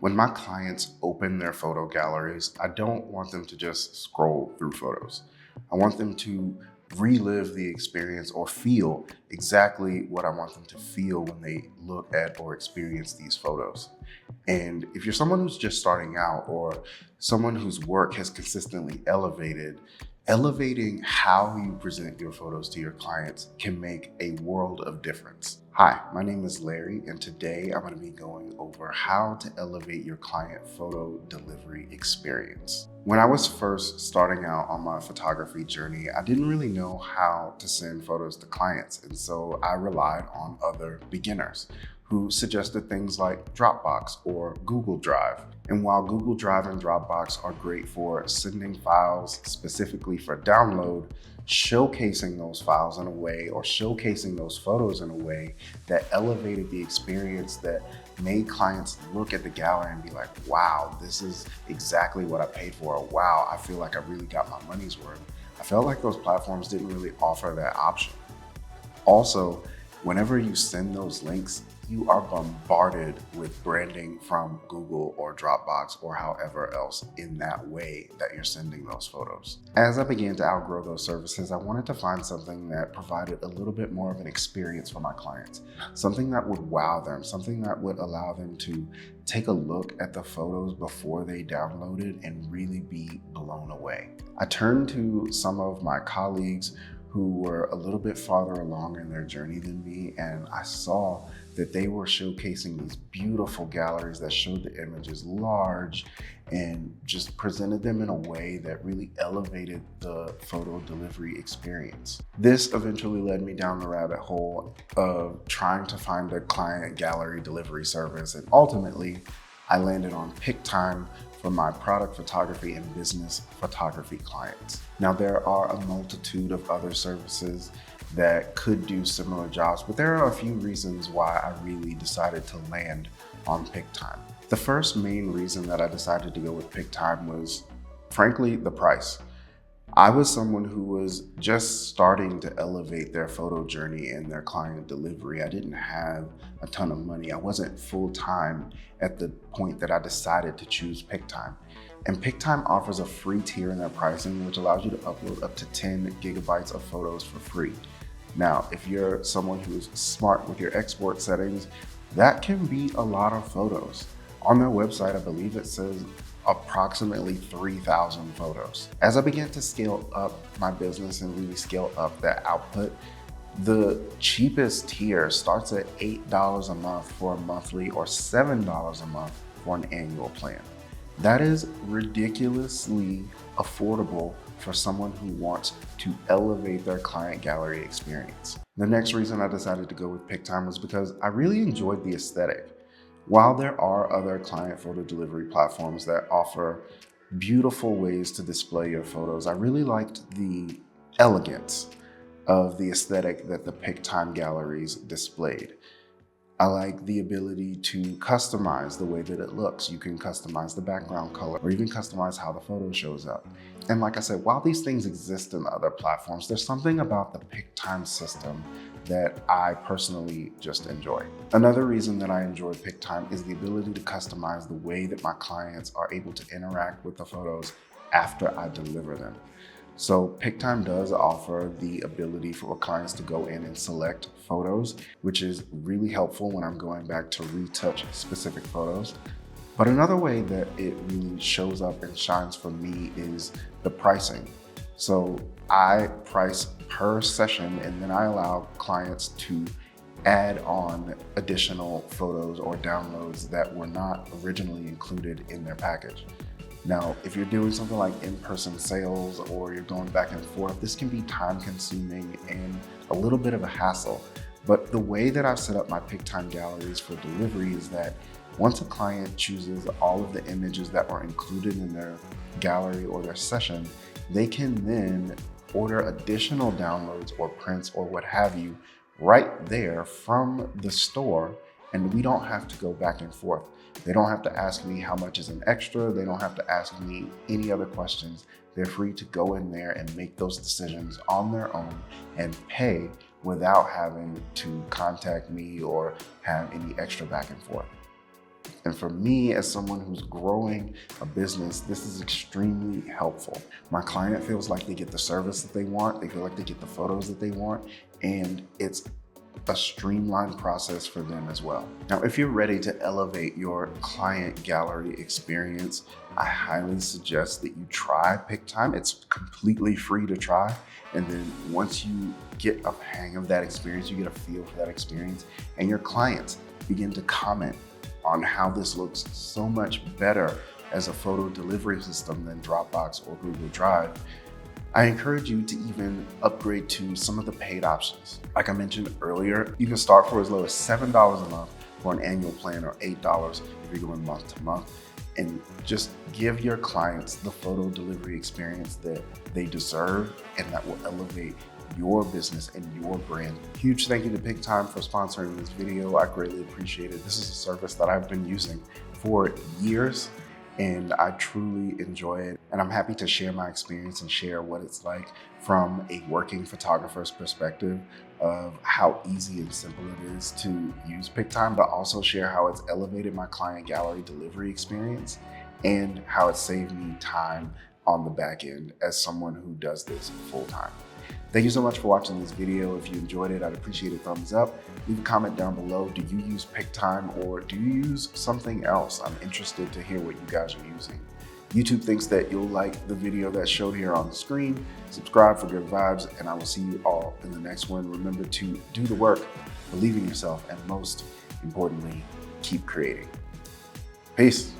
When my clients open their photo galleries, I don't want them to just scroll through photos. I want them to relive the experience or feel exactly what I want them to feel when they look at or experience these photos. And if you're someone who's just starting out or someone whose work has consistently elevating how you present your photos to your clients can make a world of difference. Hi, my name is Larry, and today I'm going to be going over how to elevate your client photo delivery experience. When I was first starting out on my photography journey, I didn't really know how to send photos to clients, and so I relied on other beginners who suggested things like Dropbox or Google Drive. And while Google Drive and Dropbox are great for sending files specifically for download, showcasing those files in a way or showcasing those photos in a way that elevated the experience, that made clients look at the gallery and be like, wow, this is exactly what I paid for. Or, wow, I feel like I really got my money's worth. I felt like those platforms didn't really offer that option. Also, whenever you send those links, you are bombarded with branding from Google or Dropbox or however else in that way that you're sending those photos. As I began to outgrow those services, I wanted to find something that provided a little bit more of an experience for my clients, something that would wow them, something that would allow them to take a look at the photos before they downloaded and really be blown away. I turned to some of my colleagues who were a little bit farther along in their journey than me, and I saw that they were showcasing these beautiful galleries that showed the images large and just presented them in a way that really elevated the photo delivery experience. This eventually led me down the rabbit hole of trying to find a client gallery delivery service, and ultimately I landed on Pic-Time for my product photography and business photography clients. Now, there are a multitude of other services that could do similar jobs, but there are a few reasons why I really decided to land on Pic-Time. The first main reason that I decided to go with Pic-Time was, frankly, the price. I was someone who was just starting to elevate their photo journey and their client delivery. I didn't have a ton of money. I wasn't full-time at the point that I decided to choose Pic-Time. And Pic-Time offers a free tier in their pricing, which allows you to upload up to 10 gigabytes of photos for free. Now, if you're someone who's smart with your export settings, that can be a lot of photos. On their website, I believe it says approximately 3,000 photos. As I began to scale up my business and really scale up that output, the cheapest tier starts at $8 a month for a monthly or $7 a month for an annual plan. That is ridiculously affordable for someone who wants to elevate their client gallery experience. The next reason I decided to go with Pic-Time was because I really enjoyed the aesthetic. While there are other client photo delivery platforms that offer beautiful ways to display your photos, I really liked the elegance of the aesthetic that the Pic-Time galleries displayed. I like the ability to customize the way that it looks. You can customize the background color or even customize how the photo shows up. And like I said, while these things exist in other platforms, there's something about the Pic-Time system that I personally just enjoy. Another reason that I enjoy Pic-Time is the ability to customize the way that my clients are able to interact with the photos after I deliver them. So Pic-Time does offer the ability for clients to go in and select photos, which is really helpful when I'm going back to retouch specific photos. But another way that it really shows up and shines for me is the pricing. So I price per session, and then I allow clients to add on additional photos or downloads that were not originally included in their package. Now, if you're doing something like in-person sales or you're going back and forth, this can be time-consuming and a little bit of a hassle. But the way that I've set up my Pic-Time galleries for delivery is that once a client chooses all of the images that were included in their gallery or their session, they can then order additional downloads or prints or what have you right there from the store, and we don't have to go back and forth. They don't have to ask me how much is an extra. They don't have to ask me any other questions. They're free to go in there and make those decisions on their own and pay without having to contact me or have any extra back and forth. And for me, as someone who's growing a business, this is extremely helpful. My client feels like they get the service that they want, they feel like they get the photos that they want, and it's a streamlined process for them as well. Now, if you're ready to elevate your client gallery experience, I highly suggest that you try Pic-Time. It's completely free to try. And then once you get a hang of that experience, you get a feel for that experience, and your clients begin to comment on how this looks so much better as a photo delivery system than Dropbox or Google Drive, I encourage you to even upgrade to some of the paid options. Like I mentioned earlier, you can start for as low as $7 a month for an annual plan, or $8 if you're going month to month, and just give your clients the photo delivery experience that they deserve and that will elevate your business and your brand. Huge thank you to Pic-Time for sponsoring this video. I greatly appreciate it. This is a service that I've been using for years, and I truly enjoy it. And I'm happy to share my experience and share what it's like from a working photographer's perspective of how easy and simple it is to use Pic-Time, but also share how it's elevated my client gallery delivery experience and how it saved me time on the back end as someone who does this full time. Thank you so much for watching this video. If you enjoyed it, I'd appreciate a thumbs up. Leave a comment down below. Do you use Pic-Time or do you use something else? I'm interested to hear what you guys are using. YouTube thinks that you'll like the video that showed here on the screen. Subscribe for good vibes, and I will see you all in the next one. Remember to do the work, believe in yourself, and most importantly, keep creating. Peace.